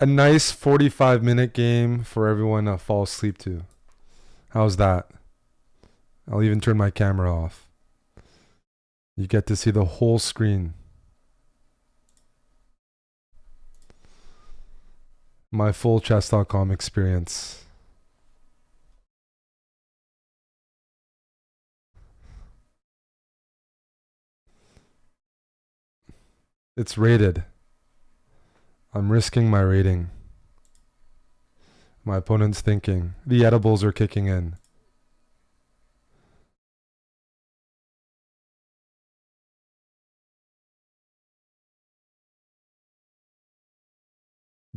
A nice 45-minute game for everyone to fall asleep to. How's that? I'll even turn my camera off. You get to see the whole screen. My full chess.com experience. It's rated. I'm risking my rating. My opponent's thinking. The edibles are kicking in.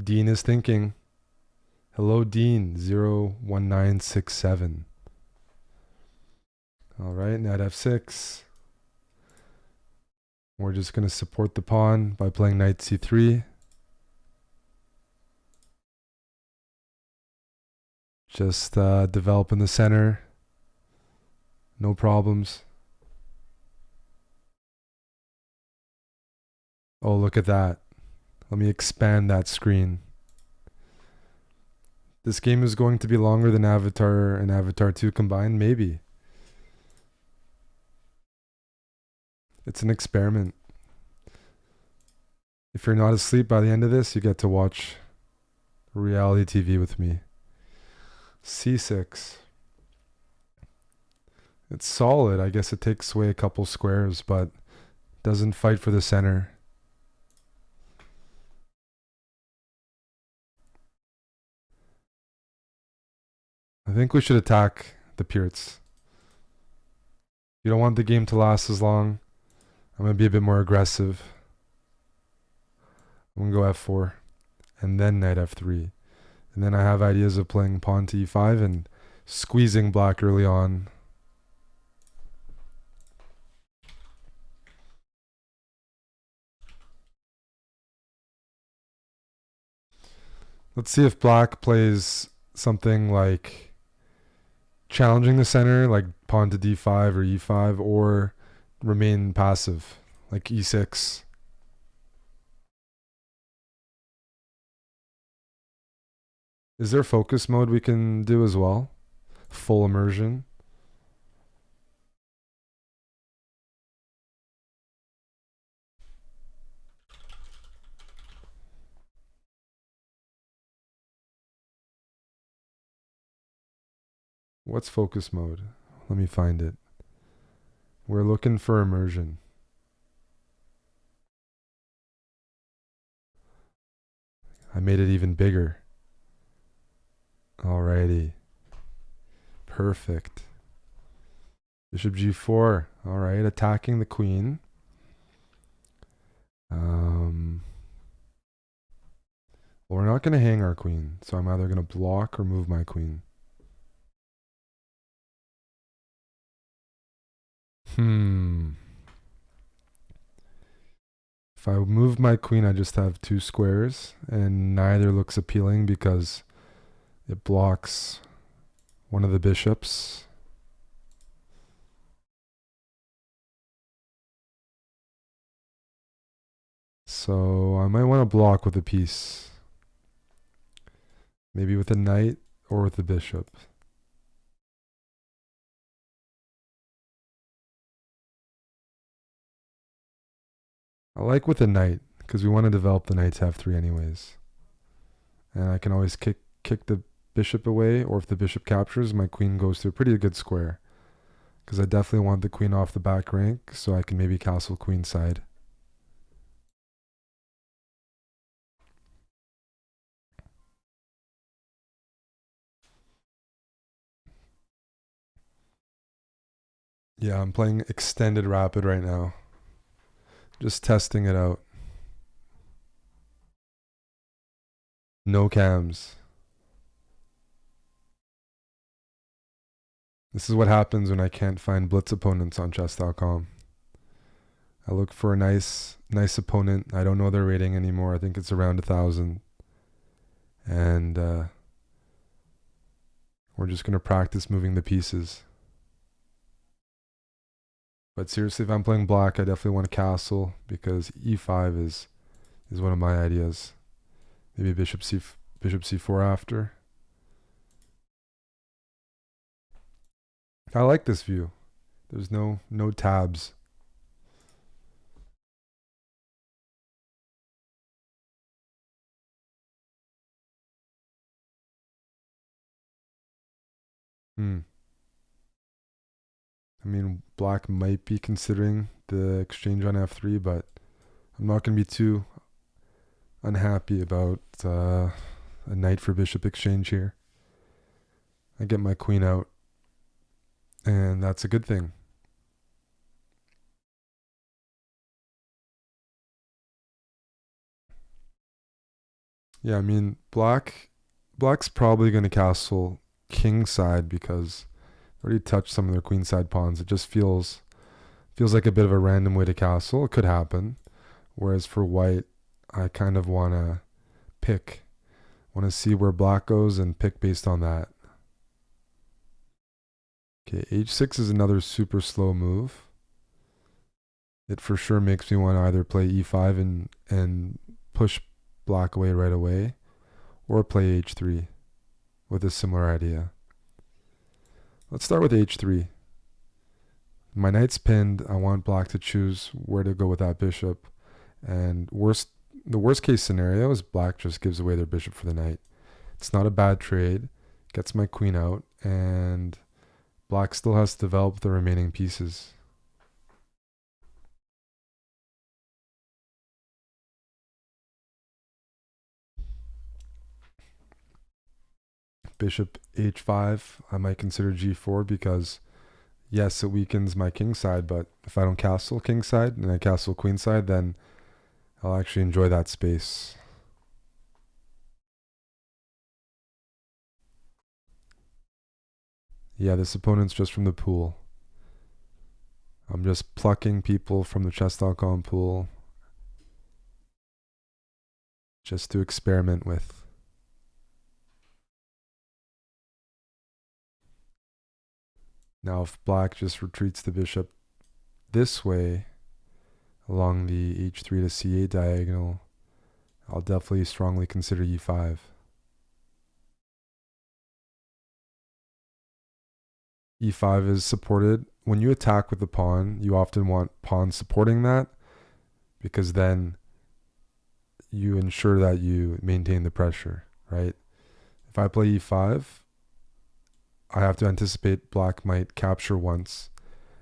Dean is thinking. Hello, Dean. 01967. All right, knight f6. We're just going to support the pawn by playing knight c3. Just develop in the center. No problems. Oh, look at that. Let me expand that screen. This game is going to be longer than Avatar and Avatar 2 combined? Maybe. It's an experiment. If you're not asleep by the end of this, you get to watch reality TV with me. C6. It's solid. I guess it takes away a couple squares, but doesn't fight for the center. I think we should attack the Pirc. You don't want the game to last as long. I'm going to be a bit more aggressive. I'm going to go f4 and then knight f3. And then I have ideas of playing pawn to e5 and squeezing black early on. Let's see if black plays something like challenging the center, like pawn to d5 or e5, or remain passive, like e6. Is there focus mode we can do as well? Full immersion. What's focus mode? Let me find it. We're looking for immersion. I made it even bigger. Alrighty. Perfect. Bishop g4. Alright, attacking the queen. Well, we're not going to hang our queen, so I'm either going to block or move my queen. If I move my queen, I just have two squares, and neither looks appealing because it blocks one of the bishops. So I might want to block with a piece. Maybe with a knight or with a bishop. I like with a knight because we want to develop the knight to f3 anyways. And I can always kick the bishop away, or if the bishop captures, my queen goes through a pretty good square. Because I definitely want the queen off the back rank, so I can maybe castle queenside. Yeah, I'm playing extended rapid right now. Just testing it out. No cams. This is what happens when I can't find blitz opponents on chess.com. I look for a nice opponent. I don't know their rating anymore. I think it's around 1,000. And we're just going to practice moving the pieces. But seriously, if I'm playing black, I definitely want a castle because e5 is one of my ideas. Maybe bishop c4 after. I like this view. There's no tabs. I mean, black might be considering the exchange on f3, but I'm not going to be too unhappy about a knight for bishop exchange here. I get my queen out, and that's a good thing. Yeah, I mean, black's probably going to castle king side because I already touched some of their queen side pawns. It just feels like a bit of a random way to castle. It could happen. Whereas for white, I kind of want to see where black goes and pick based on that. Okay, h6 is another super slow move. It for sure makes me want to either play e5 and push black away right away, or play h3 with a similar idea. Let's start with h3. My knight's pinned. I want black to choose where to go with that bishop. And the worst case scenario is black just gives away their bishop for the knight. It's not a bad trade. Gets my queen out, and black still has to develop the remaining pieces. Bishop h5, I might consider g4 because, yes, it weakens my king side, but if I don't castle king side and I castle queen side, then I'll actually enjoy that space. Yeah, this opponent's just from the pool. I'm just plucking people from the chess.com pool just to experiment with. Now if black just retreats the bishop this way along the h3 to c8 diagonal, I'll definitely strongly consider e5. e5 is supported. When you attack with the pawn, you often want pawns supporting that because then you ensure that you maintain the pressure, right? If I play e5, I have to anticipate black might capture once.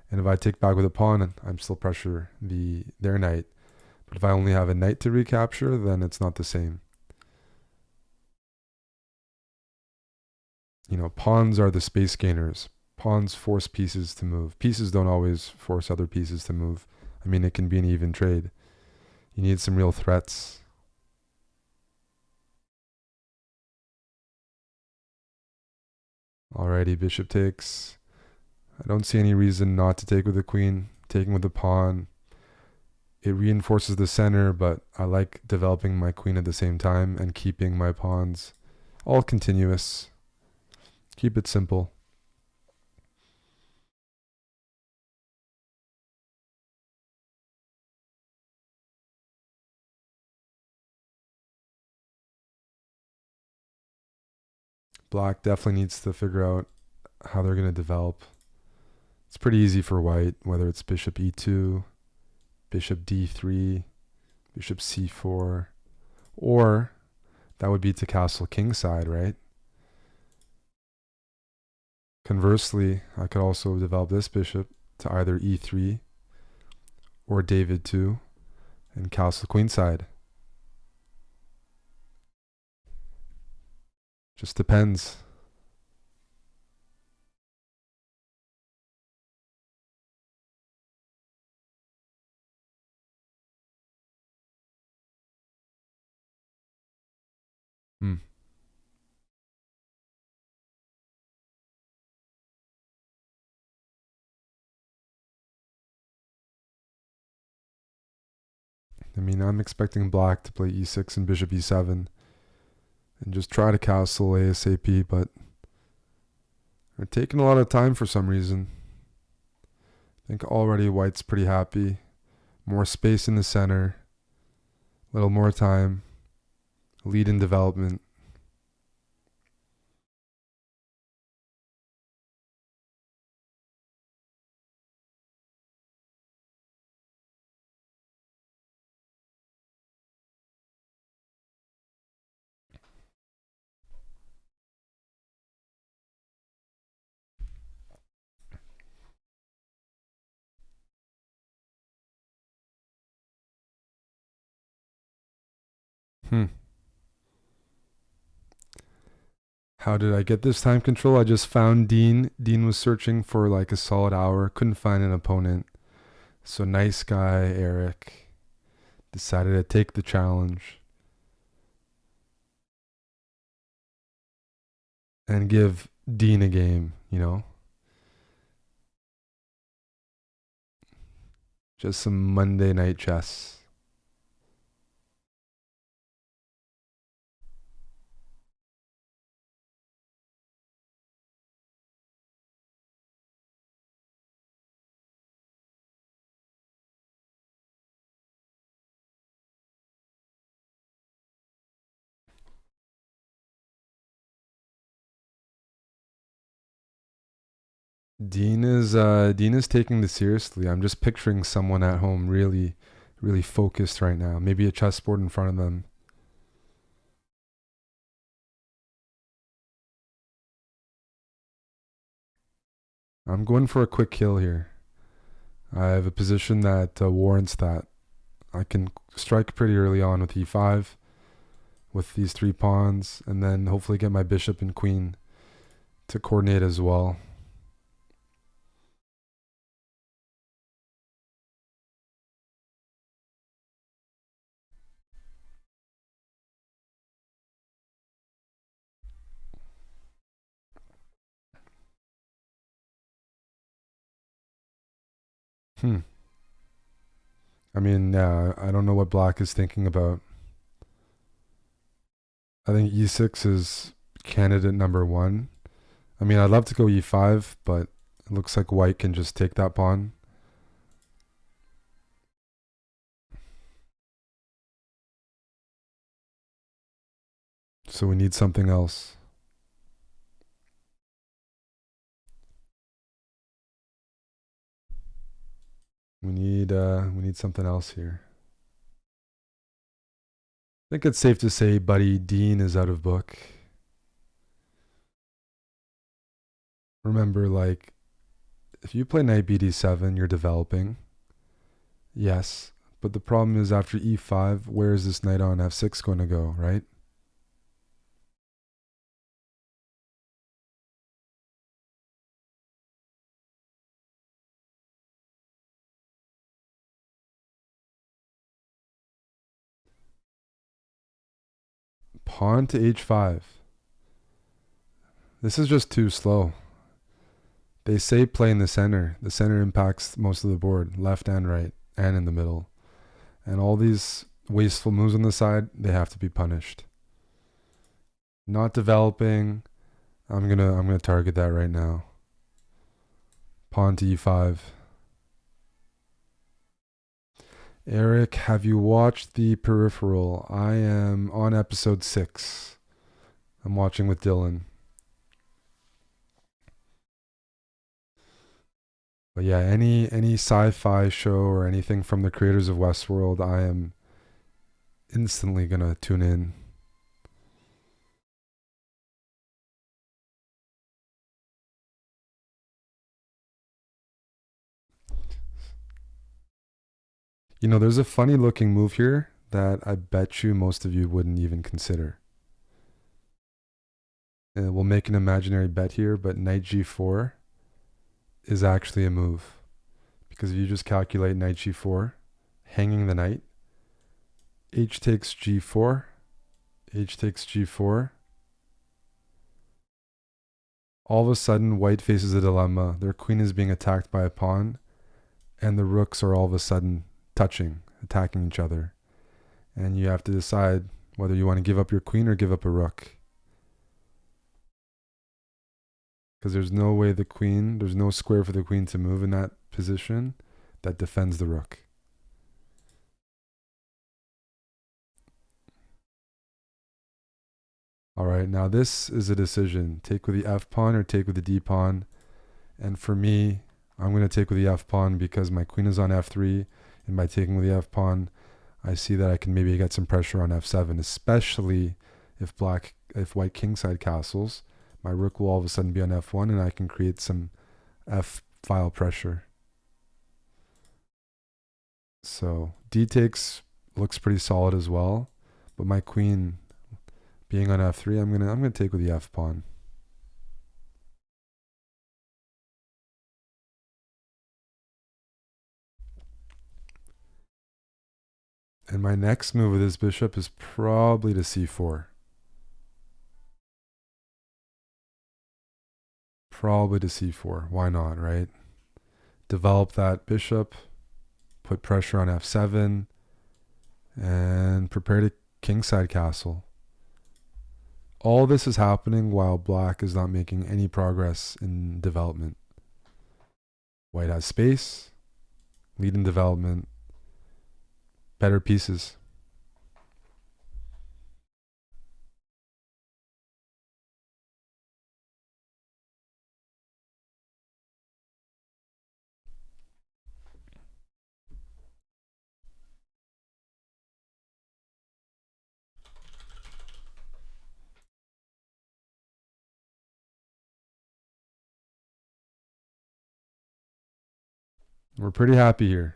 And if I take back with a pawn, I'm still pressure their knight. But if I only have a knight to recapture, then it's not the same. You know, pawns are the space gainers. Pawns force pieces to move. Pieces don't always force other pieces to move. I mean, it can be an even trade. You need some real threats. Alrighty, bishop takes. I don't see any reason not to take with the queen. Taking with the pawn. It reinforces the center, but I like developing my queen at the same time and keeping my pawns all continuous. Keep it simple. Black definitely needs to figure out how they're going to develop. It's pretty easy for white, whether it's bishop e2, bishop d3, bishop c4, or that would be to castle king side, right? Conversely, I could also develop this bishop to either e3 or David 2 and castle queen side. Just depends. I mean, I'm expecting black to play e6 and bishop e7 and just try to castle ASAP, but they're taking a lot of time for some reason. I think already white's pretty happy. More space in the center. A little more time. lead in development. Hmm. How did I get this time control? I just found Dean. Dean was searching for like a solid hour, couldn't find an opponent. So nice guy Eric decided to take the challenge and give Dean a game, you know? Just some Monday night chess. Dean is taking this seriously. I'm just picturing someone at home really, really focused right now. Maybe a chessboard in front of them. I'm going for a quick kill here. I have a position that warrants that. I can strike pretty early on with e5 with these three pawns, and then hopefully get my bishop and queen to coordinate as well. Hmm. I mean, I don't know what black is thinking about. I think e6 is candidate number one. I mean, I'd love to go e5, but it looks like white can just take that pawn. So we need something else. We need something else here. I think it's safe to say Buddy Dean is out of book. Remember, like, if you play knight bd7, you're developing. Yes, but the problem is after e5, where is this knight on f6 going to go, right? Pawn to h5. This is just too slow. They say play in the center. The center impacts most of the board, left and right, and in the middle. And all these wasteful moves on the side, they have to be punished. Not developing. I'm gonna target that right now. Pawn to e5. Eric, have you watched The Peripheral? I am on episode 6. I'm watching with Dylan. But yeah, any sci-fi show or anything from the creators of Westworld, I am instantly gonna tune in. You know, there's a funny looking move here that I bet you most of you wouldn't even consider. We'll make an imaginary bet here, but knight g4 is actually a move. Because if you just calculate knight g4, hanging the knight, h takes g4, h takes g4. All of a sudden, white faces a dilemma. Their queen is being attacked by a pawn, and the rooks are all of a sudden touching, attacking each other. And you have to decide whether you want to give up your queen or give up a rook. Because there's no way there's no square for the queen to move in that position that defends the rook. All right, now this is a decision. Take with the f pawn or take with the d pawn. And for me, I'm going to take with the f pawn because my queen is on f3. And by taking with the f pawn, I see that I can maybe get some pressure on f7, especially if white kingside castles. My rook will all of a sudden be on f1 and I can create some f file pressure. So d takes looks pretty solid as well, but my queen being on f3, I'm gonna take with the f pawn. And my next move with this bishop is probably to c4. Probably to c4. Why not, right? Develop that bishop, put pressure on f7, and prepare to kingside castle. All this is happening while black is not making any progress in development. White has space, lead in development, better pieces. We're pretty happy here.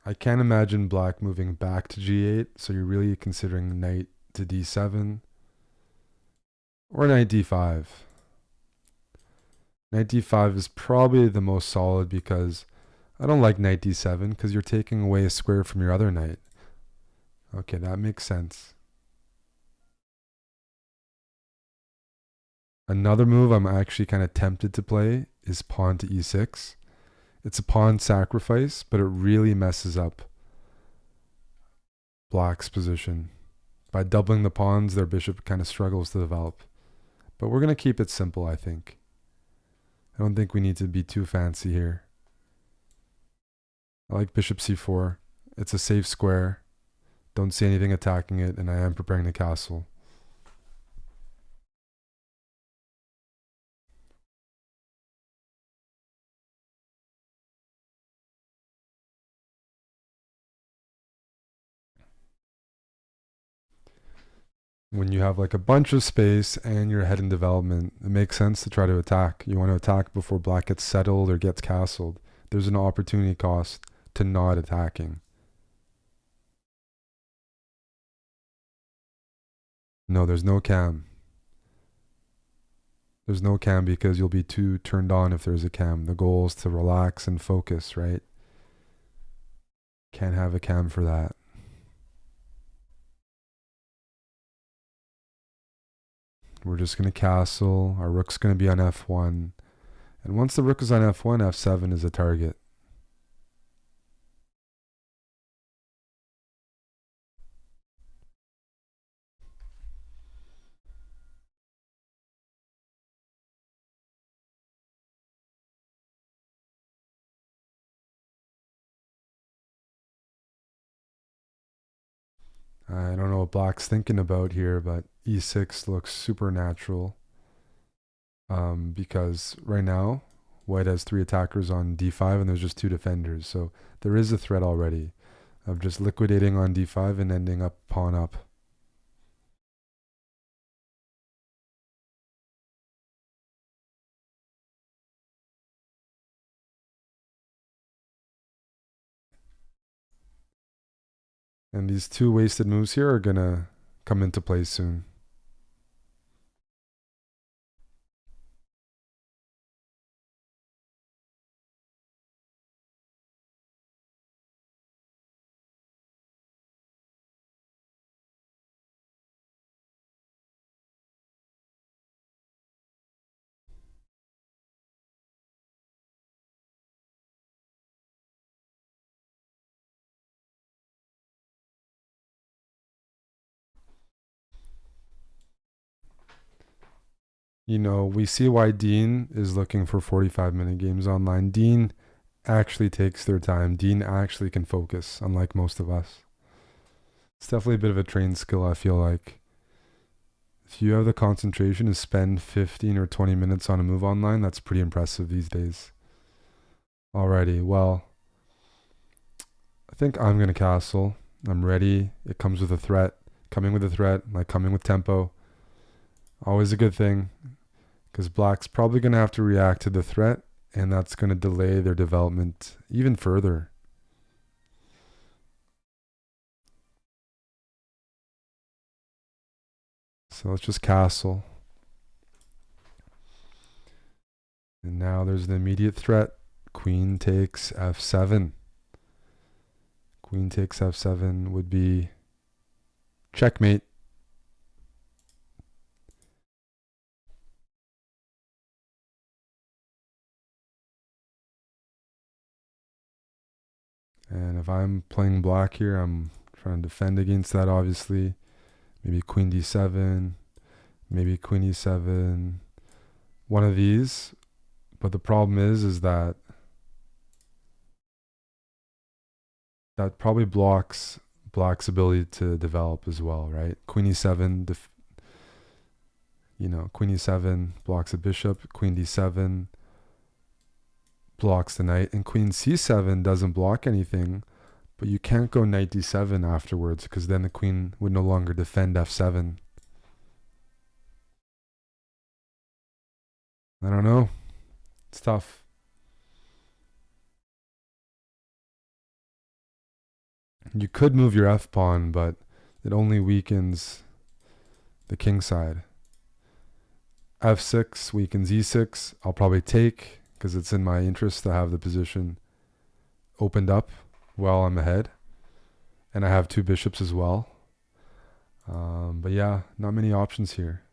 I can't imagine black moving back to g8, so you're really considering knight to d7 or knight d5. Knight d5 is probably the most solid because I don't like knight d7 because you're taking away a square from your other knight. Okay, that makes sense. Another move I'm actually kind of tempted to play is pawn to e6. It's a pawn sacrifice, but it really messes up black's position. By doubling the pawns, their bishop kind of struggles to develop. But we're going to keep it simple, I think. I don't think we need to be too fancy here. I like bishop c4. It's a safe square. Don't see anything attacking it, and I am preparing the castle. When you have like a bunch of space and you're ahead in development, it makes sense to try to attack. You want to attack before black gets settled or gets castled. There's an opportunity cost to not attacking. No, there's no cam. There's no cam because you'll be too turned on if there's a cam. The goal is to relax and focus, right? Can't have a cam for that. We're just going to castle. Our rook's going to be on f1. And once the rook is on f1, f7 is a target. I don't know what black's thinking about here, but e6 looks supernatural. Because right now, white has 3 attackers on d5 and there's just 2 defenders. So there is a threat already of just liquidating on d5 and ending up pawn up. And these 2 wasted moves here are going to come into play soon. You know, we see why Dean is looking for 45-minute games online. Dean actually takes their time. Dean actually can focus, unlike most of us. It's definitely a bit of a trained skill, I feel like. If you have the concentration to spend 15 or 20 minutes on a move online, that's pretty impressive these days. Alrighty, well, I think I'm going to castle. I'm ready. It comes with a threat. Coming with a threat, like coming with tempo. Always a good thing, because black's probably going to have to react to the threat, and that's going to delay their development even further. So let's just castle. And now there's an immediate threat. Queen takes f7. Queen takes f7 would be checkmate. And if I'm playing black here, I'm trying to defend against that, obviously. Maybe queen d7, maybe queen e7, one of these. But the problem is that that probably blocks black's ability to develop as well, right? Queen e7, queen e7 blocks a bishop, queen d7 blocks the knight, and queen c7 doesn't block anything, but you can't go knight d7 afterwards, because then the queen would no longer defend f7. I don't know. It's tough. You could move your f-pawn, but it only weakens the king side. f6 weakens e6. I'll probably take, because it's in my interest to have the position opened up while I'm ahead. And I have two bishops as well. But yeah, not many options here.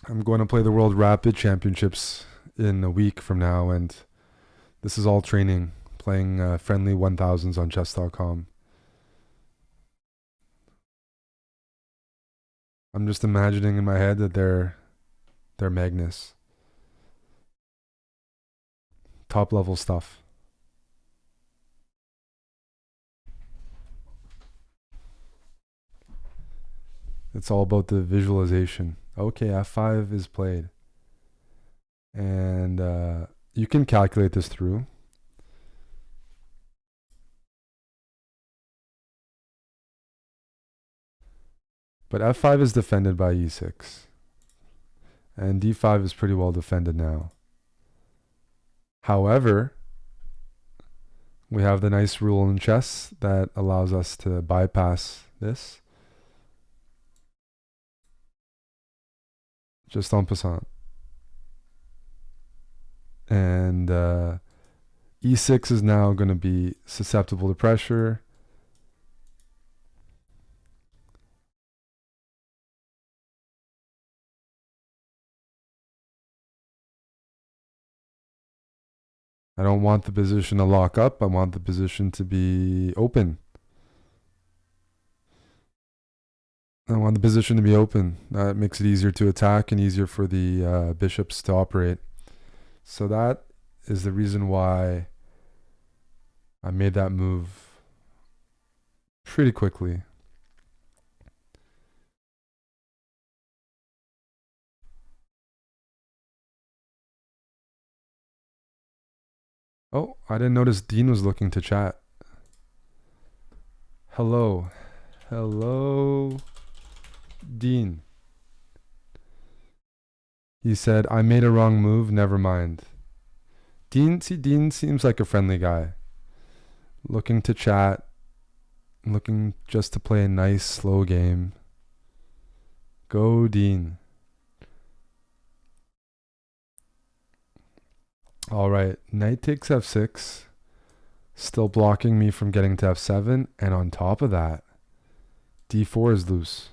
I'm going to play the World Rapid Championships in a week from now, and this is all training, playing friendly 1000s on chess.com. I'm just imagining in my head that they're Magnus. Top level stuff. It's all about the visualization. Okay, f5 is played. And you can calculate this through. But f5 is defended by e6. And d5 is pretty well defended now. However, we have the nice rule in chess that allows us to bypass this. Just en passant. And e6 is now going to be susceptible to pressure. I don't want the position to lock up. I want the position to be open. I want the position to be open. That makes it easier to attack and easier for the bishops to operate. So that is the reason why I made that move pretty quickly. Oh, I didn't notice Dean was looking to chat. Hello. Hello, Dean. He said, I made a wrong move, never mind. Dean seems like a friendly guy. Looking to chat. Looking just to play a nice, slow game. Go, Dean. Alright, knight takes f6. Still blocking me from getting to f7. And on top of that, d4 is loose.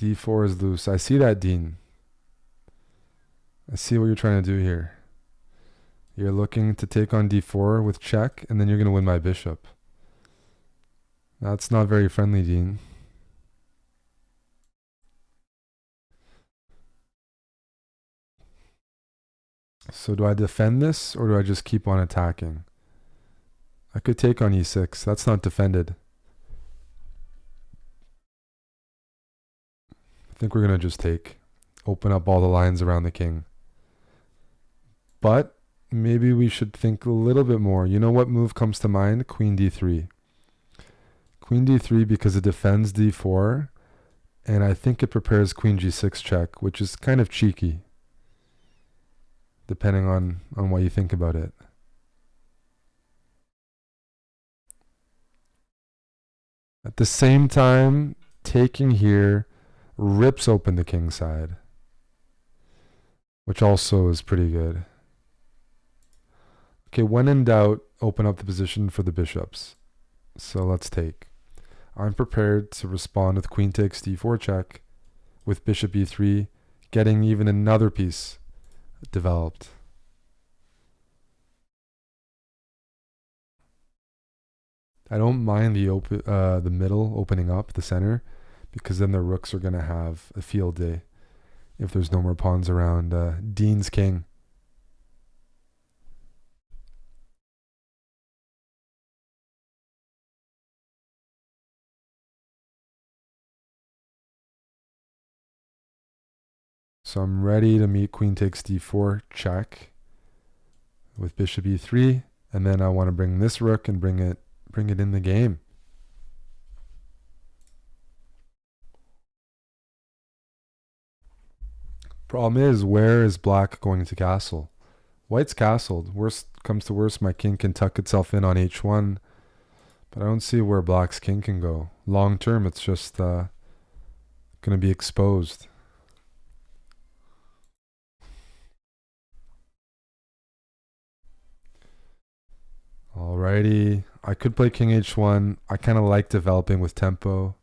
d4 is loose. I see that, Dean. I see what you're trying to do here. You're looking to take on d4 with check, and then you're going to win my bishop. That's not very friendly, Dean. So do I defend this or do I just keep on attacking? I could take on e6. That's not defended. I think we're going to just take. Open up all the lines around the king. But maybe we should think a little bit more. You know what move comes to mind? Queen d3. Queen d3 because it defends d4. And I think it prepares queen g6 check, which is kind of cheeky. Depending on what you think about it. At the same time, taking here rips open the king side, which also is pretty good. Okay, when in doubt, open up the position for the bishops. So let's take. I'm prepared to respond with queen takes d4 check, with bishop e3, getting even another piece developed. I don't mind the middle opening up, the center, because then the rooks are going to have a field day if there's no more pawns around Dean's king. So I'm ready to meet queen takes d4 check with bishop e3, and then I want to bring this rook and bring it in the game. Problem is, where is black going to castle? White's castled. Worst comes to worst, my king can tuck itself in on h1, but I don't see where black's king can go. Long term, it's just going to be exposed. Alrighty, I could play king h1. I kind of like developing with tempo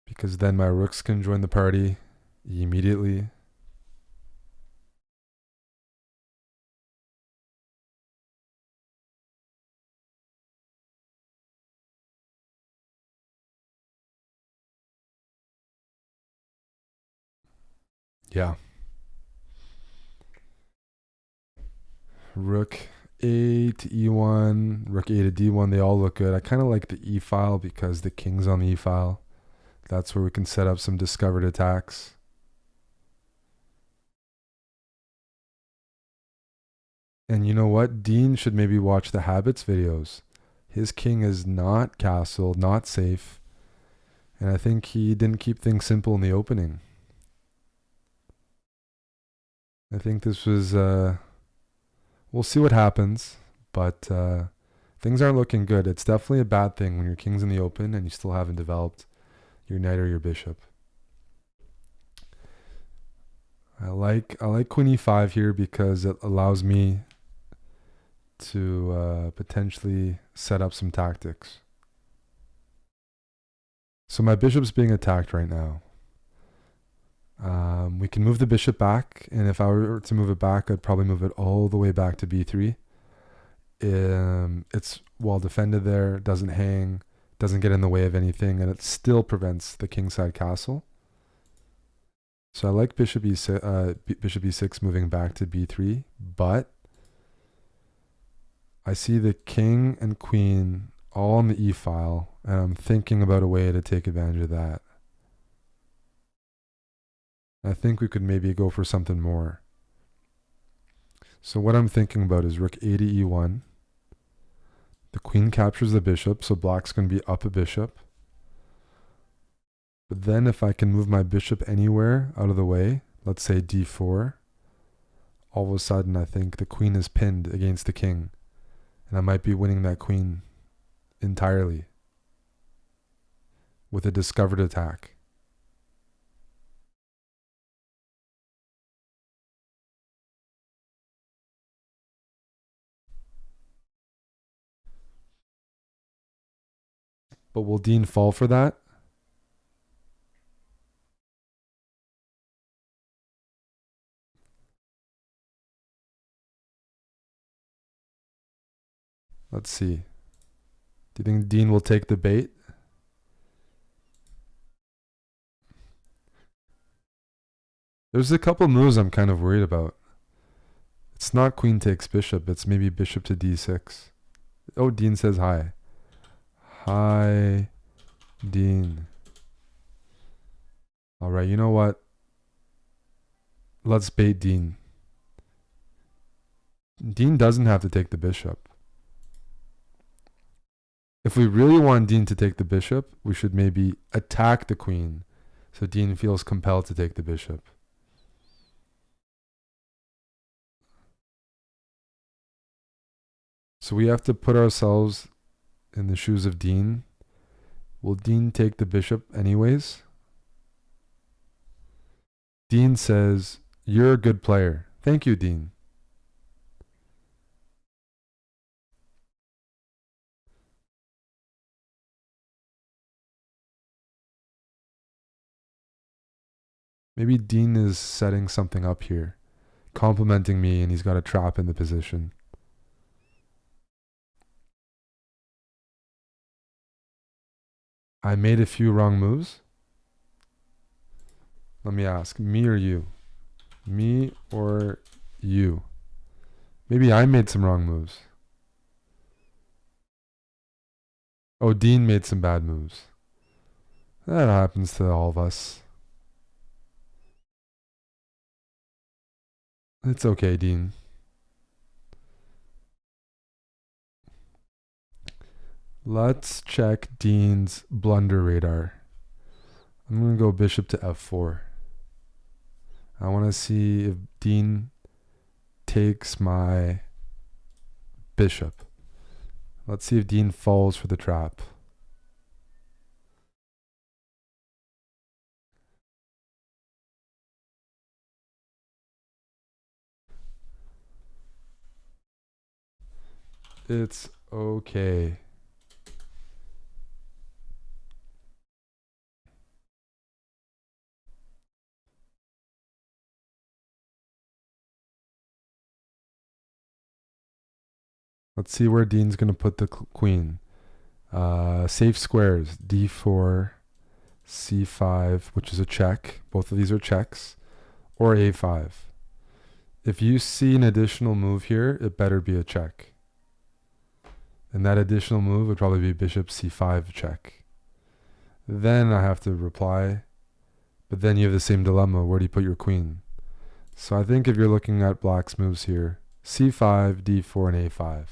because then my rooks can join the party immediately. Yeah. Rook a to e1, rook a to d1, they all look good. I kind of like the e file because the king's on the e file. That's where we can set up some discovered attacks. And you know what? Dean should maybe watch the habits videos. His king is not castled, not safe. And I think he didn't keep things simple in the opening. I think this was, we'll see what happens, but things aren't looking good. It's definitely a bad thing when your king's in the open and you still haven't developed your knight or your bishop. I like queen e5 here because it allows me to potentially set up some tactics. So my bishop's being attacked right now. We can move the bishop back, and if I were to move it back, I'd probably move it all the way back to b3. It's well defended there, doesn't hang, doesn't get in the way of anything, and it still prevents the kingside castle. So I like bishop e6 moving back to b3, but I see the king and queen all on the e file, and I'm thinking about a way to take advantage of that. I think we could maybe go for something more. So what I'm thinking about is rook a to e1. The queen captures the bishop, so black's going to be up a bishop. But then if I can move my bishop anywhere out of the way, let's say d4, all of a sudden I think the queen is pinned against the king. And I might be winning that queen entirely with a discovered attack. But will Dean fall for that? Let's see. Do you think Dean will take the bait? There's a couple moves I'm kind of worried about. It's not queen takes bishop. It's maybe bishop to d6. Oh, Dean says hi. Hi, Dean. All right, you know what? Let's bait Dean. Dean doesn't have to take the bishop. If we really want Dean to take the bishop, we should maybe attack the queen so Dean feels compelled to take the bishop. So we have to put ourselves in the shoes of Dean. Will Dean take the bishop anyways? Dean says, "You're a good player." Thank you, Dean. Maybe Dean is setting something up here, complimenting me, and he's got a trap in the position. I made a few wrong moves. Let me ask, me or you? Me or you? Maybe I made some wrong moves. Oh, Dean made some bad moves. That happens to all of us. It's okay, Dean. Let's check Dean's blunder radar. I'm going to go bishop to f4. I want to see if Dean takes my bishop. Let's see if Dean falls for the trap. It's okay. Let's see where Dean's going to put the queen. Safe squares, d4, c5, which is a check. Both of these are checks. Or a5. If you see an additional move here, it better be a check. And that additional move would probably be bishop c5 check. Then I have to reply. But then you have the same dilemma. Where do you put your queen? So I think if you're looking at black's moves here, c5, d4, and a5.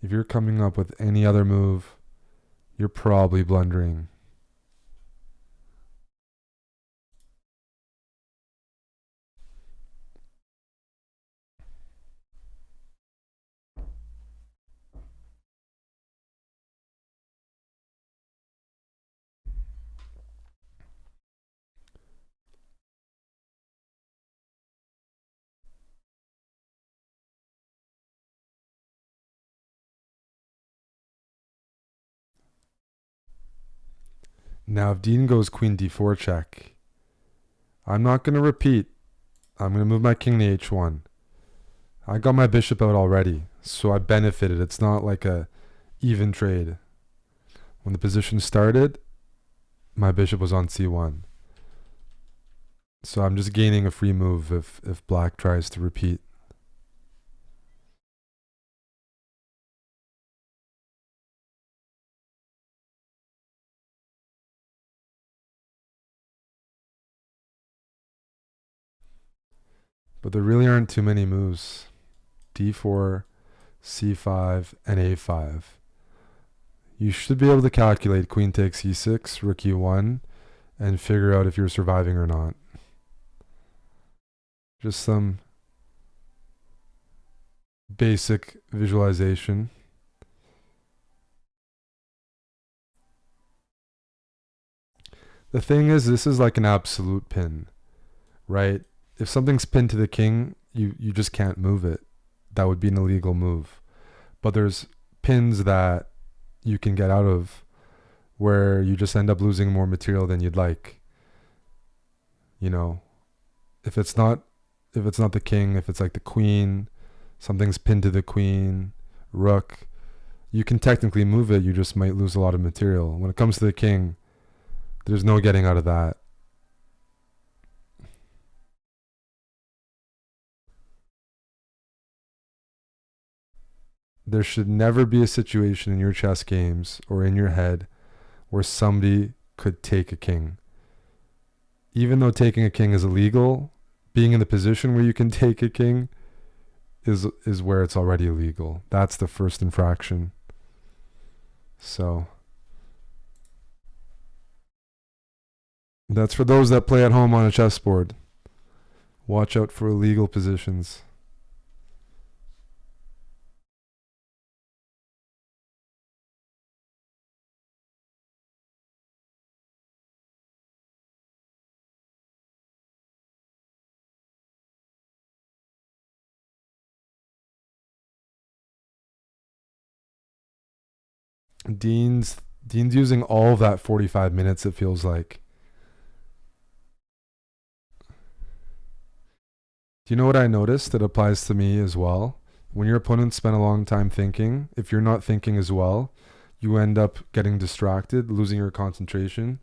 If you're coming up with any other move, you're probably blundering. Now if Dean goes queen d4 check, I'm not going to repeat. I'm going to move my king to h1. I got my bishop out already, so I benefited. It's not like a even trade. When the position started, my bishop was on c1. So I'm just gaining a free move if black tries to repeat. But there really aren't too many moves. d4, c5, and a5. You should be able to calculate queen takes e6, rook e1, and figure out if you're surviving or not. Just some basic visualization. The thing is, this is like an absolute pin, right? If something's pinned to the king, you just can't move it. That would be an illegal move. But there's pins that you can get out of where you just end up losing more material than you'd like. You know, if it's not the king, if it's like the queen, something's pinned to the queen, rook, you can technically move it, you just might lose a lot of material. When it comes to the king, there's no getting out of that. there should never be a situation in your chess games or in your head where somebody could take a king. Even though taking a king is illegal, being in the position where you can take a king is where it's already illegal. That's the first infraction. So that's for those that play at home on a chessboard. Watch out for illegal positions. Dean's using all of that 45 minutes, it feels like. Do you know what I noticed that applies to me as well? When your opponent spent a long time thinking, if you're not thinking as well, you end up getting distracted, losing your concentration,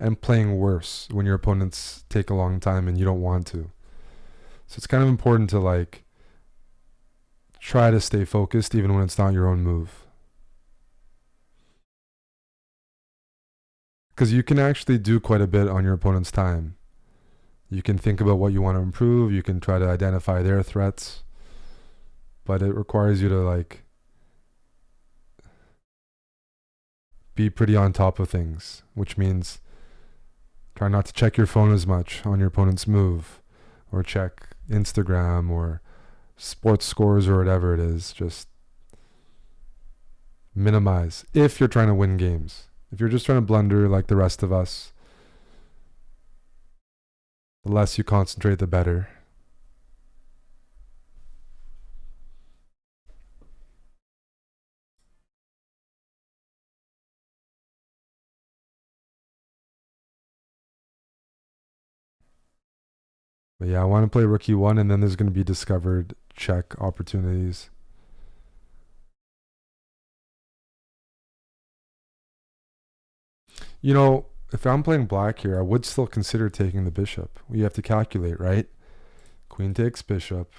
and playing worse when your opponents take a long time and you don't want to. So it's kind of important to like try to stay focused even when it's not your own move. Because you can actually do quite a bit on your opponent's time. You can think about what you want to improve. You can try to identify their threats. But it requires you to like be pretty on top of things, which means try not to check your phone as much on your opponent's move, or check Instagram or sports scores or whatever it is. Just minimize if you're trying to win games. If you're just trying to blunder like the rest of us, the less you concentrate, the better. But yeah, I want to play rook e1, and then there's going to be discovered check opportunities. You know, if I'm playing black here, I would still consider taking the bishop. You have to calculate, right? Queen takes bishop.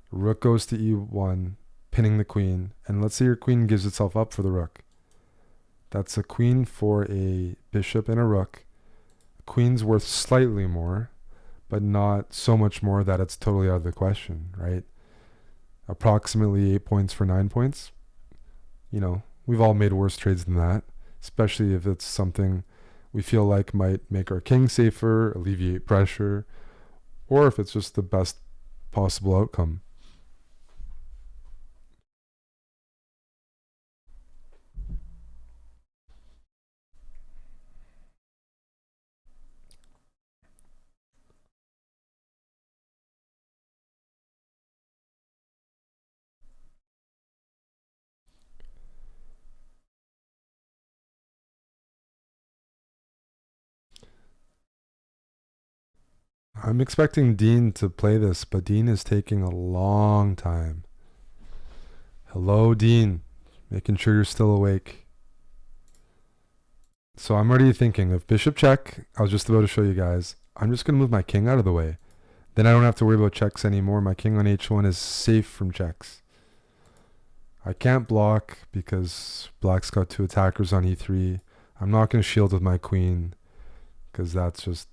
Rook goes to e1, pinning the queen. And let's say your queen gives itself up for the rook. That's a queen for a bishop and a rook. Queen's worth slightly more, but not so much more that it's totally out of the question, right? Approximately 8 points for 9 points. You know, we've all made worse trades than that, especially if it's something we feel like might make our king safer, alleviate pressure, or if it's just the best possible outcome. I'm expecting Dean to play this, but Dean is taking a long time. Hello, Dean. Making sure you're still awake. So I'm already thinking of bishop check. I was just about to show you guys. I'm just going to move my king out of the way. Then I don't have to worry about checks anymore. My king on h1 is safe from checks. I can't block because black's got two attackers on e3. I'm not going to shield with my queen because that's just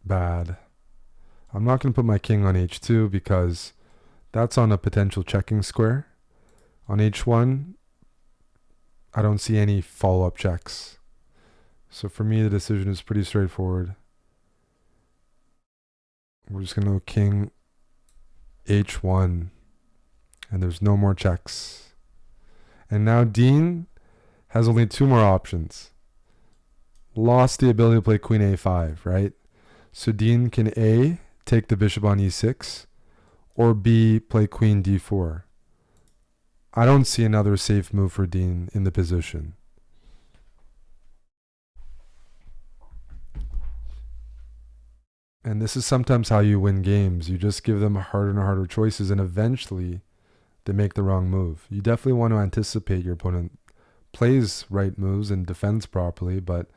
bad. I'm not going to put my king on h2 because that's on a potential checking square. On h1, I don't see any follow-up checks. So for me, the decision is pretty straightforward. We're just going to go king h1, and there's no more checks. And now Dean has only two more options. Lost the ability to play queen a5, right? So Dean can A, take the bishop on e6, or B, play queen d4. I don't see another safe move for Dean in the position. And this is sometimes how you win games. You just give them harder and harder choices, and eventually they make the wrong move. You definitely want to anticipate your opponent plays right moves and defends properly, but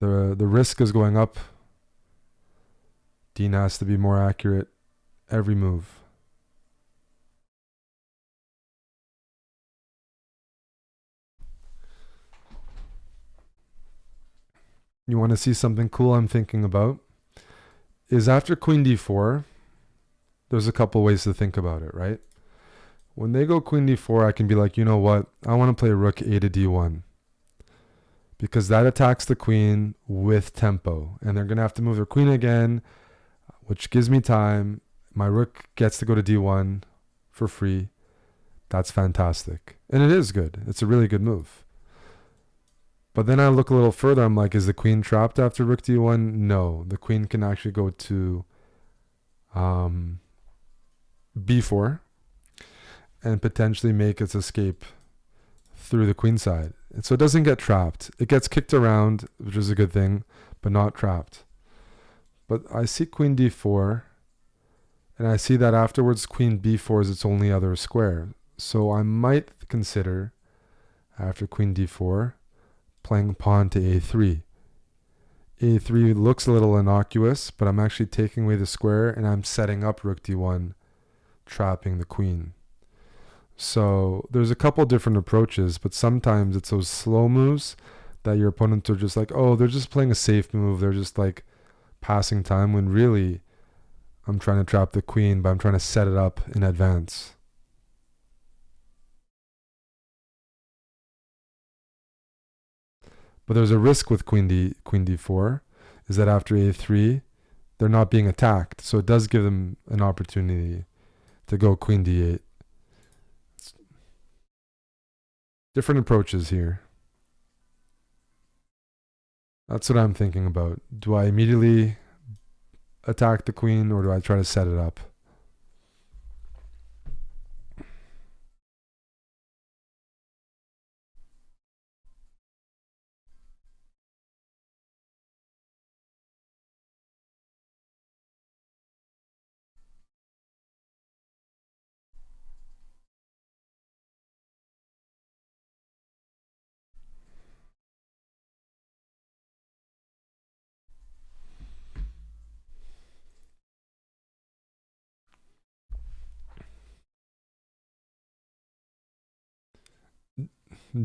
the risk is going up. Dean has to be more accurate every move. You want to see something cool I'm thinking about? Is after queen d4, there's a couple ways to think about it, right? When they go queen d4, I can be like, you know what? I want to play rook a to d1. Because that attacks the queen with tempo. And they're going to have to move their queen again, which gives me time. My rook gets to go to d1 for free. That's fantastic. And it is good. It's a really good move. But then I look a little further. I'm like, is the queen trapped after rook d1? No. The queen can actually go to b4 and potentially make its escape through the queen side. And so it doesn't get trapped. It gets kicked around, which is a good thing, but not trapped. But I see queen d4, and I see that afterwards queen b4 is its only other square. So I might consider, after queen d4, playing pawn to a3. a3 looks a little innocuous, but I'm actually taking away the square, and I'm setting up rook d1, trapping the queen. So there's a couple different approaches, but sometimes it's those slow moves that your opponents are just like, oh, they're just playing a safe move. They're just like passing time, when really I'm trying to trap the queen, but I'm trying to set it up in advance. But there's a risk with queen d4, is that after a3, they're not being attacked. So it does give them an opportunity to go queen d8. Different approaches here. That's what I'm thinking about. Do I immediately attack the queen, or do I try to set it up?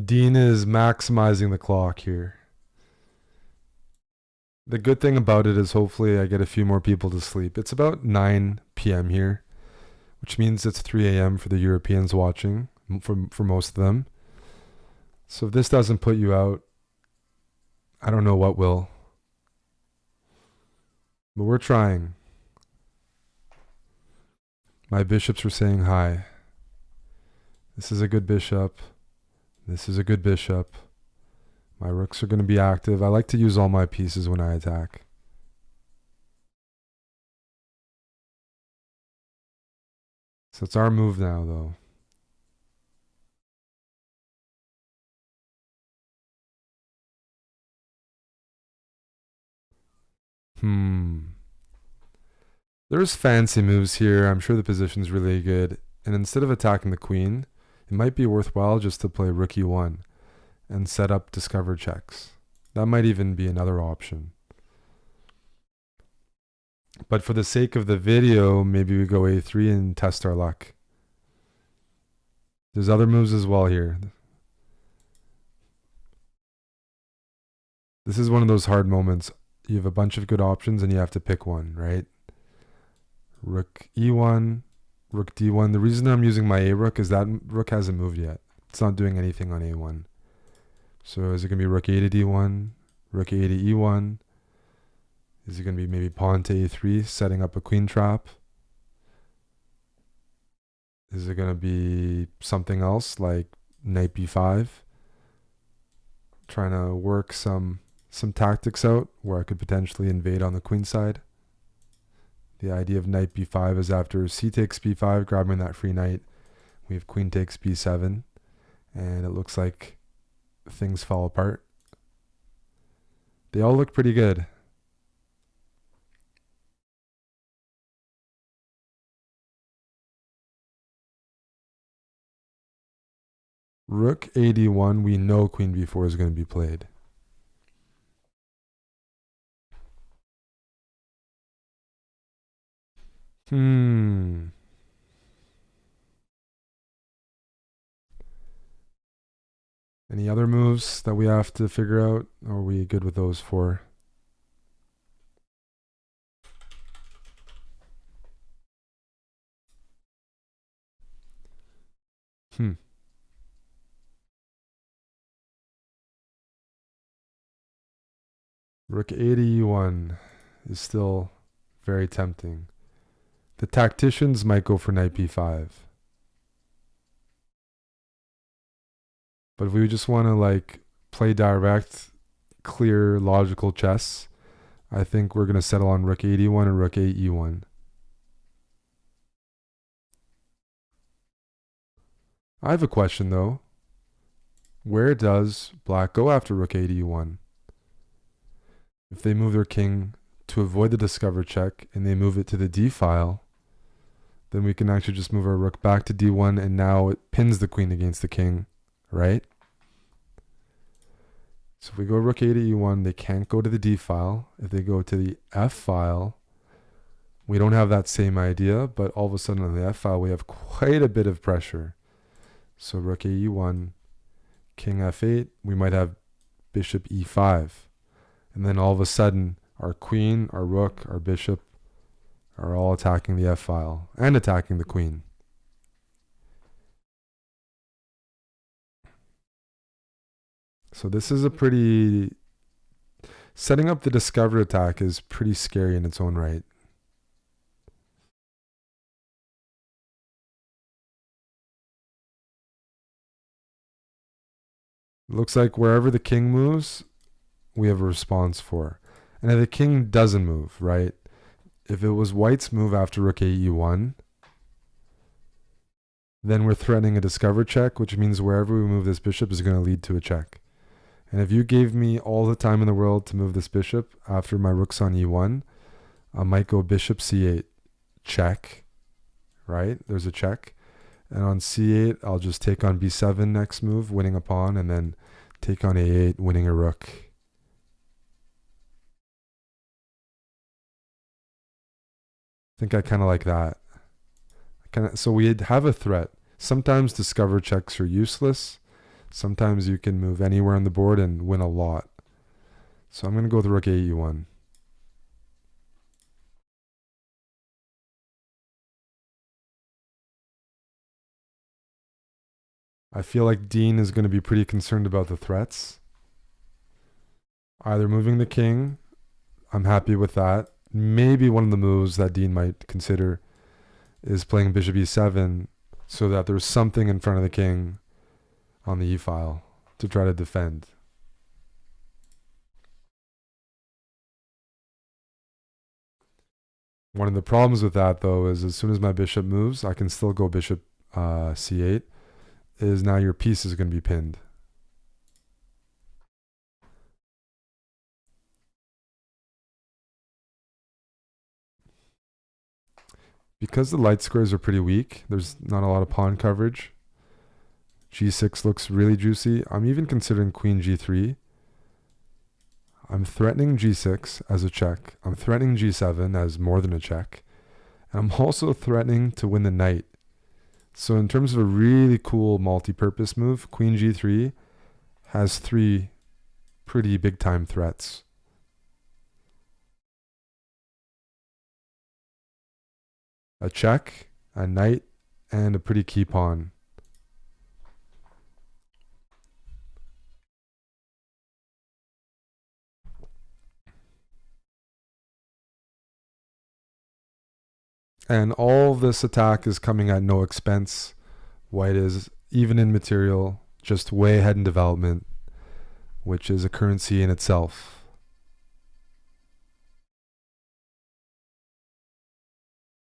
Dean is maximizing the clock here. The good thing about it is hopefully I get a few more people to sleep. It's about 9 p.m. here, which means it's 3 a.m. for the Europeans watching, for most of them. So if this doesn't put you out, I don't know what will. But we're trying. My bishops are saying hi. This is a good bishop. This is a good bishop. My rooks are going to be active. I like to use all my pieces when I attack. So it's our move now, though. There's fancy moves here. I'm sure the position's really good. And instead of attacking the queen, it might be worthwhile just to play rook e1 and set up discover checks. That might even be another option. But for the sake of the video, maybe we go a3 and test our luck. There's other moves as well here. This is one of those hard moments. You have a bunch of good options and you have to pick one, right? Rook e1, rook d1. The reason I'm using my a rook is that rook hasn't moved yet. It's not doing anything on a1. So is it going to be rook a to d1, rook a to e1? Is it going to be maybe pawn to a3, setting up a queen trap? Is it going to be something else like knight b5? Trying to work some tactics out where I could potentially invade on the queen side. The idea of knight b5 is after c takes b5, grabbing that free knight, we have queen takes b7, and it looks like things fall apart. They all look pretty good. Rook a d1, we know queen b4 is going to be played. Hmm. Any other moves that we have to figure out? Or are we good with those four? Hmm. Rook 81 is still very tempting. The tacticians might go for knight b5. But if we just want to like play direct, clear, logical chess, I think we're going to settle on rook 81 and rook 8e1. I have a question though. Where does black go after rook 8e1? If they move their king to avoid the discover check and they move it to the d file, then we can actually just move our rook back to d1 and now it pins the queen against the king, right? So if we go rook 8 to e1, they can't go to the d file. If they go to the f file, we don't have that same idea, but all of a sudden on the f file we have quite a bit of pressure. So rook 8 e1, king f8, we might have bishop e5. And then all of a sudden our queen, our rook, our bishop are all attacking the f file and attacking the queen. So this is a pretty... Setting up the discover attack is pretty scary in its own right. Looks like wherever the king moves, we have a response for. And if the king doesn't move, right? If it was white's move after rook 8 e1, then we're threatening a discover check, which means wherever we move this bishop is going to lead to a check. And if you gave me all the time in the world to move this bishop after my rook's on e1, I might go bishop c8, check, right? There's a check. And on c8, I'll just take on b7 next move, winning a pawn, and then take on a8, winning a rook. I think I kind of like that. So we'd have a threat. Sometimes discover checks are useless. Sometimes you can move anywhere on the board and win a lot. So I'm going to go with rook 8 e1. I feel like Dean is going to be pretty concerned about the threats. Either moving the king, I'm happy with that. Maybe one of the moves that Dean might consider is playing bishop e7 so that there's something in front of the king on the e file to try to defend. One of the problems with that, though, is as soon as my bishop moves, I can still go bishop c8, is now your piece is going to be pinned. Because the light squares are pretty weak, there's not a lot of pawn coverage. g6 looks really juicy. I'm even considering queen g3. I'm threatening g6 as a check. I'm threatening g7 as more than a check. And I'm also threatening to win the knight. So in terms of a really cool multi-purpose move, queen g3 has 3 pretty big time threats. A check, a knight, and a pretty key pawn. And all of this attack is coming at no expense. White is even in material, just way ahead in development, which is a currency in itself.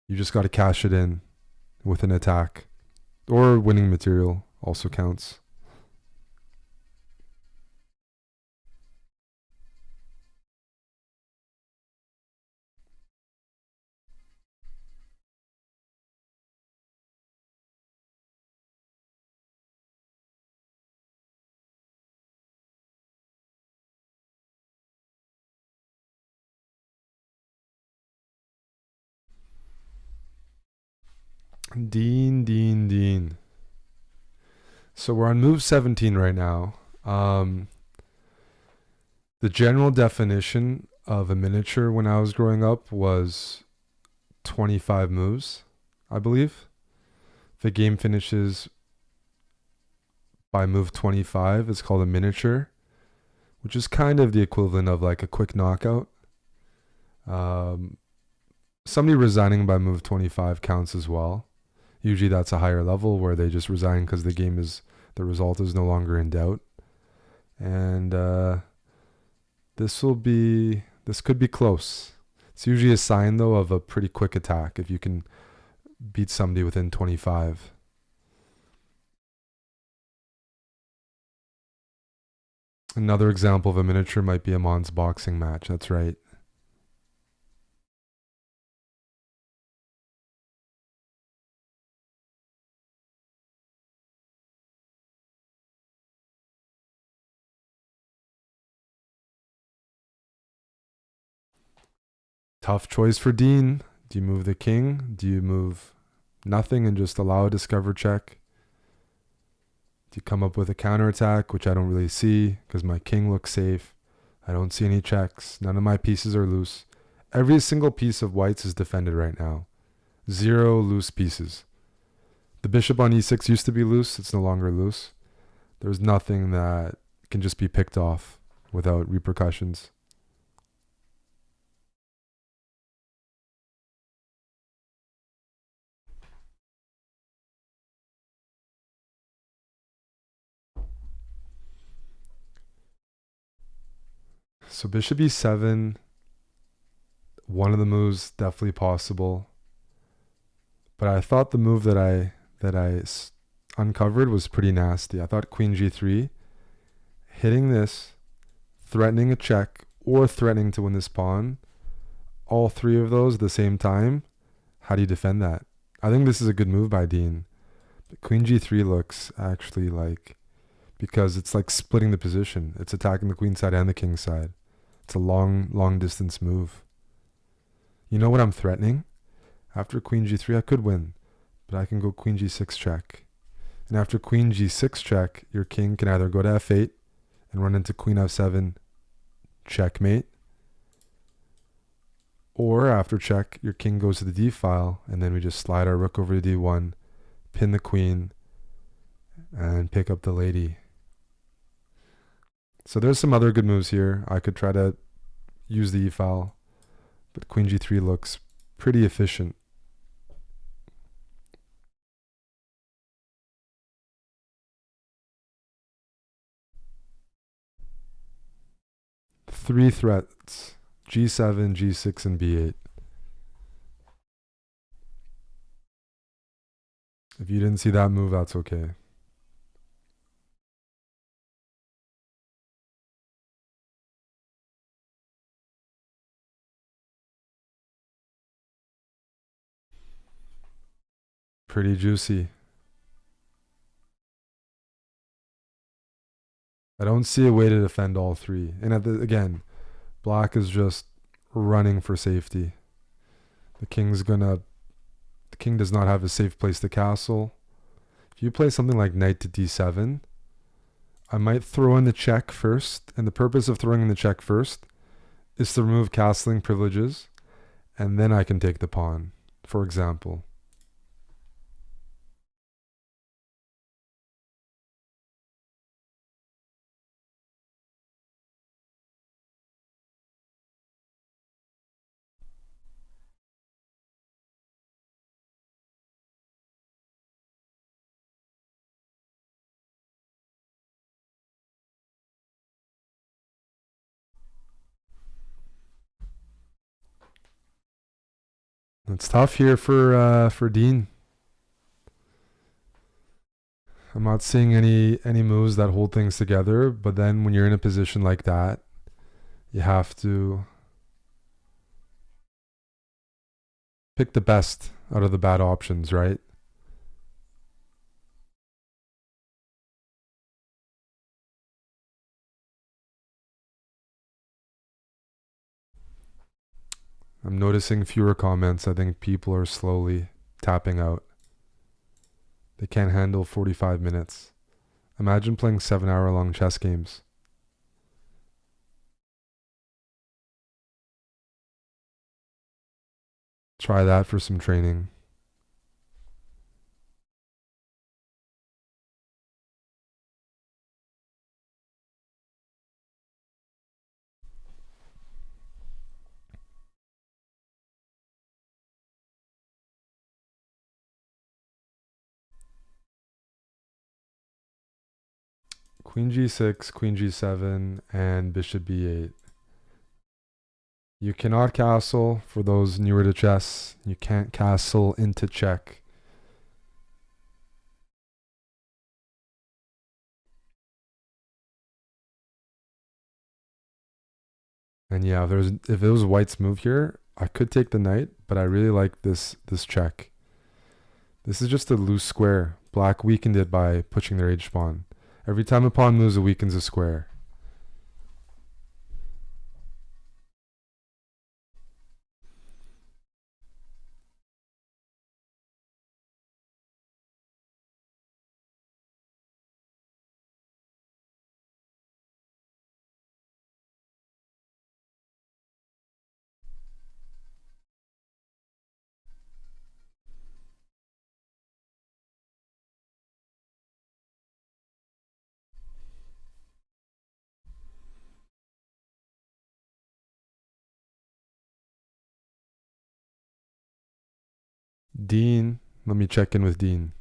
You just got to cash it in with an attack. Or winning material also counts. Dean. So we're on move 17 right now. The general definition of a miniature when I was growing up was 25 moves, I believe. The game finishes by move 25. It's called a miniature, which is kind of the equivalent of like a quick knockout. Somebody resigning by move 25 counts as well. Usually that's a higher level where they just resign because the result is no longer in doubt. And this could be close. It's usually a sign though of a pretty quick attack if you can beat somebody within 25. Another example of a miniature might be a Mons boxing match. That's right. Tough choice for Dean. Do you move the king? Do you move nothing and just allow a discover check? Do you come up with a counterattack, which I don't really see because my king looks safe. I don't see any checks. None of my pieces are loose. Every single piece of white's is defended right now. 0 loose pieces. The bishop on e6 used to be loose. It's no longer loose. There's nothing that can just be picked off without repercussions. So bishop e7, one of the moves definitely possible. But I thought the move that I uncovered was pretty nasty. I thought queen g3, hitting this, threatening a check, or threatening to win this pawn, all three of those at the same time, how do you defend that? I think this is a good move by Dean. But queen g3 looks actually like, because it's like splitting the position. It's attacking the queen side and the king side. It's a long distance move. You know what I'm threatening? After queen g3, I could win, but I can go queen g6 check. And after queen g6 check, your king can either go to f8 and run into queen f7, checkmate, or after check, your king goes to the d file, and then we just slide our rook over to d1, pin the queen, and pick up the lady. So there's some other good moves here. I could try to use the e file, but queen g3 looks pretty efficient. Three threats: g7, g6, and b8. If you didn't see that move, that's okay. Pretty juicy. I don't see a way to defend all three. And again, black is just running for safety. The king does not have a safe place to castle. If you play something like knight to d7, I might throw in the check first. And the purpose of throwing in the check first is to remove castling privileges. And then I can take the pawn, for example. It's tough here for Dean. I'm not seeing any moves that hold things together, but then when you're in a position like that, you have to pick the best out of the bad options, right? I'm noticing fewer comments. I think people are slowly tapping out. They can't handle 45 minutes. Imagine playing 7-hour long chess games. Try that for some training. Queen g6, queen g7, and bishop b8. You cannot castle, for those newer to chess. You can't castle into check. And yeah, if it was white's move here, I could take the knight, but I really like this check. This is just a loose square. Black weakened it by pushing their h pawn. Every time a pawn moves, it weakens a square. Dean, let me check in with Dean.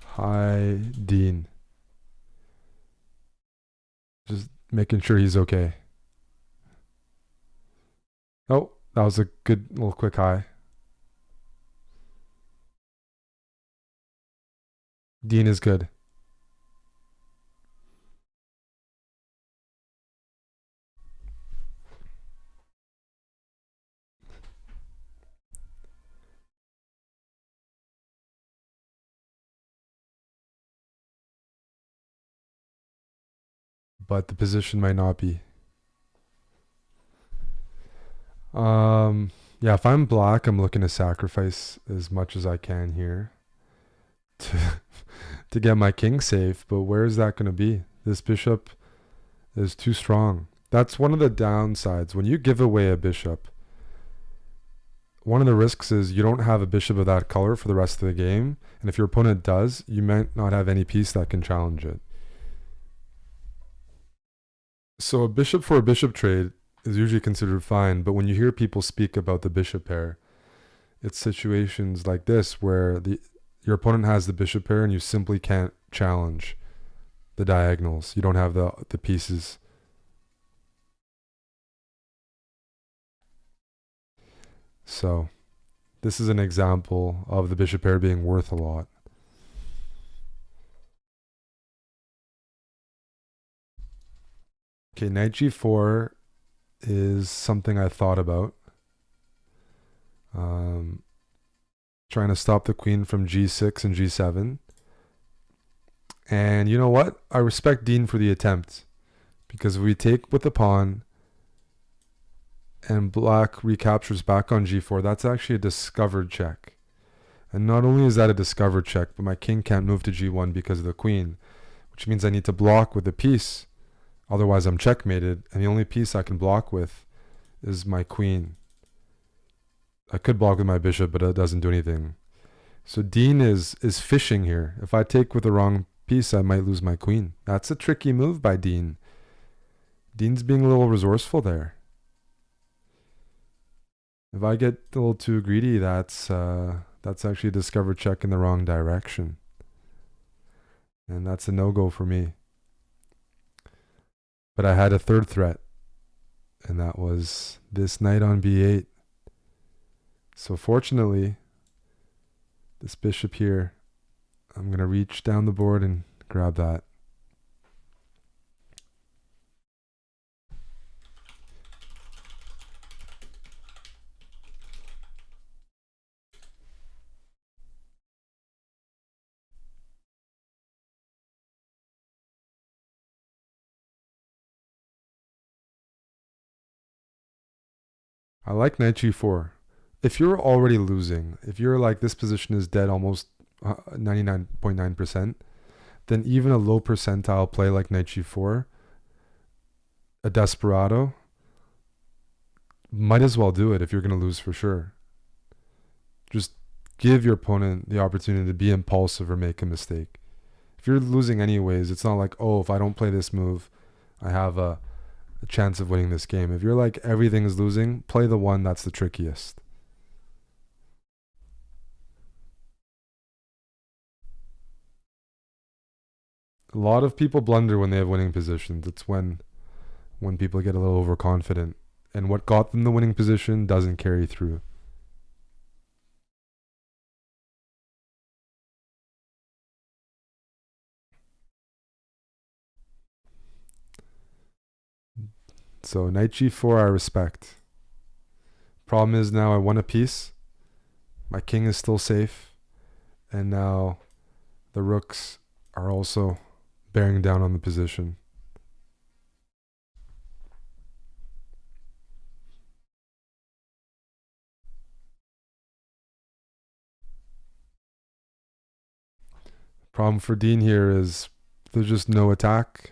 Hi, Dean. Just making sure he's okay. Oh, that was a good little quick hi. Dean is good. But the position might not be. Yeah, if I'm black, I'm looking to sacrifice as much as I can here to get my king safe, but where is that going to be? This bishop is too strong. That's one of the downsides. When you give away a bishop, one of the risks is you don't have a bishop of that color for the rest of the game, and if your opponent does, you might not have any piece that can challenge it. So a bishop for a bishop trade is usually considered fine, but when you hear people speak about the bishop pair, it's situations like this where your opponent has the bishop pair and you simply can't challenge the diagonals. You don't have the pieces. So this is an example of the bishop pair being worth a lot. Okay, knight g4 is something I thought about. Trying to stop the queen from g6 and g7. And you know what? I respect Dean for the attempt. Because if we take with the pawn and black recaptures back on g4, that's actually a discovered check. And not only is that a discovered check, but my king can't move to g1 because of the queen, which means I need to block with a piece. Otherwise, I'm checkmated, and the only piece I can block with is my queen. I could block with my bishop, but it doesn't do anything. So Dean is fishing here. If I take with the wrong piece, I might lose my queen. That's a tricky move by Dean. Dean's being a little resourceful there. If I get a little too greedy, that's actually a discovered check in the wrong direction. And that's a no-go for me. But I had a third threat, and that was this knight on b8. So fortunately, this bishop here, I'm going to reach down the board and grab that. I like knight g4. If you're already losing, if you're like this position is dead almost 99.9%, then even a low percentile play like knight g4, a desperado, might as well do it if you're going to lose for sure. Just give your opponent the opportunity to be impulsive or make a mistake. If you're losing anyways, it's not like, oh, if I don't play this move, I have a chance of winning this game. If you're like everything is losing, play the one that's the trickiest. A lot of people blunder when they have winning positions. It's when people get a little overconfident, and what got them the winning position doesn't carry through. So knight g4 I respect. Problem is now I won a piece. My king is still safe. And now the rooks are also bearing down on the position. Problem for Dean here is there's just no attack.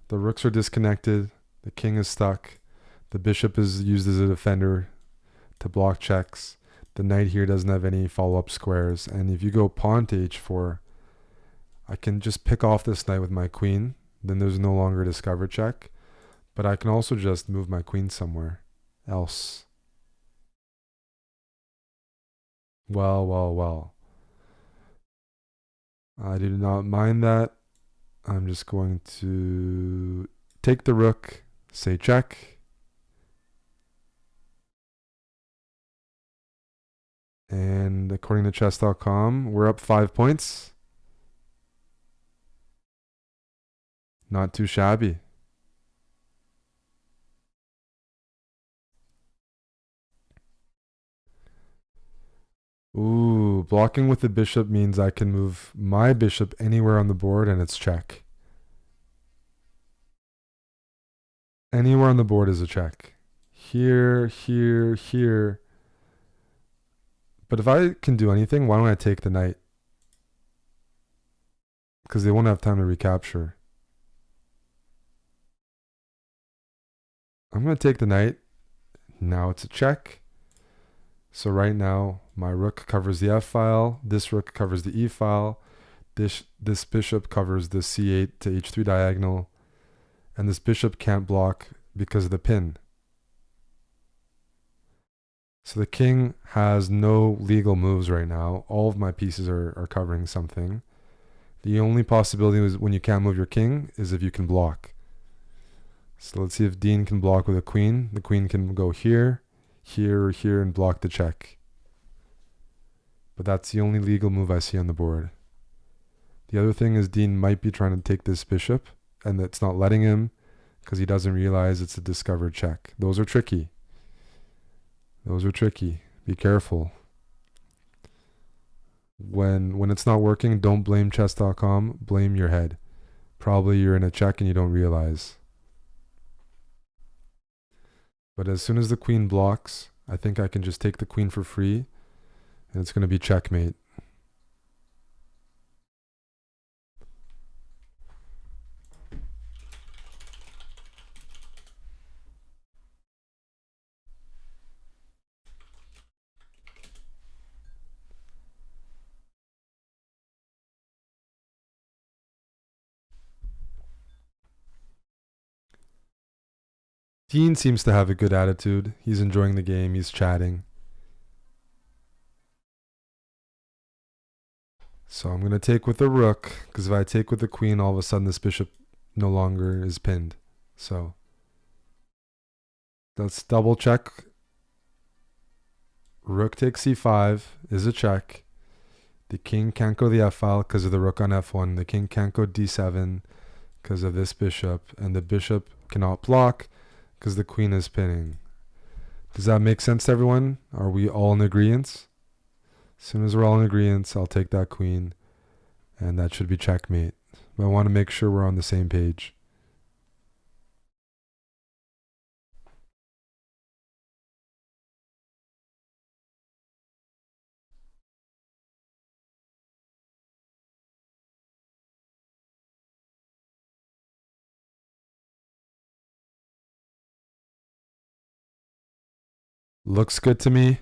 The rooks are disconnected. The king is stuck. The bishop is used as a defender to block checks. The knight here doesn't have any follow-up squares. And if you go pawn to h4, I can just pick off this knight with my queen. Then there's no longer a discover check. But I can also just move my queen somewhere else. Well. I do not mind that. I'm just going to take the rook, say check. And according to chess.com, we're up 5 points. Not too shabby. Ooh, blocking with the bishop means I can move my bishop anywhere on the board and it's check. Anywhere on the board is a check. Here. But if I can do anything, why don't I take the knight? Because they won't have time to recapture. I'm going to take the knight. Now it's a check. So right now, my rook covers the f file. This rook covers the e file. This bishop covers the c8 to h3 diagonal. And this bishop can't block because of the pin. So the king has no legal moves right now. All of my pieces are covering something. The only possibility is when you can't move your king is if you can block. So let's see if Dean can block with a queen. The queen can go here, or here and block the check. But that's the only legal move I see on the board. The other thing is Dean might be trying to take this bishop, and it's not letting him because he doesn't realize it's a discovered check. Those are tricky. Be careful. When it's not working, don't blame chess.com. Blame your head. Probably you're in a check and you don't realize. But as soon as the queen blocks, I think I can just take the queen for free, and it's going to be checkmate. Dean seems to have a good attitude. He's enjoying the game. He's chatting. So I'm going to take with the rook, because if I take with the queen, all of a sudden this bishop no longer is pinned. So let's double check. Rook takes c5 is a check. The king can't go to the f file because of the rook on f1. The king can't go d7 because of this bishop. And the bishop cannot block because the queen is pinning. Does that make sense to everyone? Are we all in agreement? As soon as we're all in agreement, I'll take that queen. And that should be checkmate. But I want to make sure we're on the same page. Looks good to me.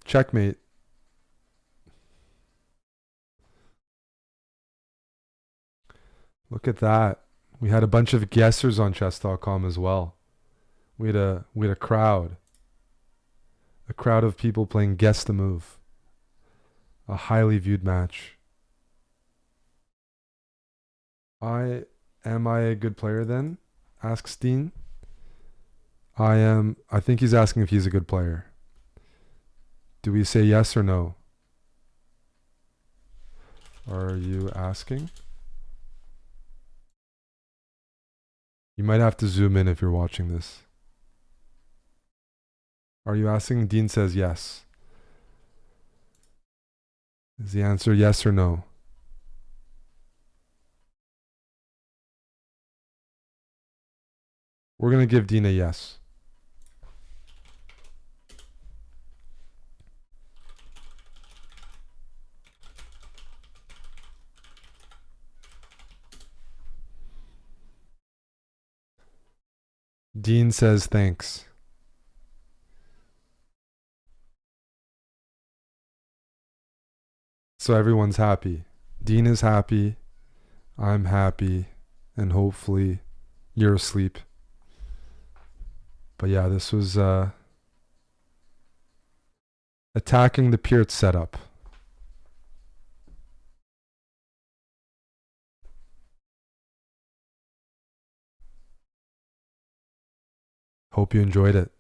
Checkmate. Look at that. We had a bunch of guessers on chess.com as well. We had a crowd. A crowd of people playing guess the move. A highly viewed match. Am I a good player then? Asks Dean. I am. I think he's asking if he's a good player. Do we say yes or no? Are you asking? You might have to zoom in if you're watching this. Are you asking? Dean says yes. Is the answer yes or no? We're going to give Dean a yes. Dean says thanks. So everyone's happy. Dean is happy. I'm happy. And hopefully you're asleep. But yeah, this was attacking the Pirc setup. Hope you enjoyed it.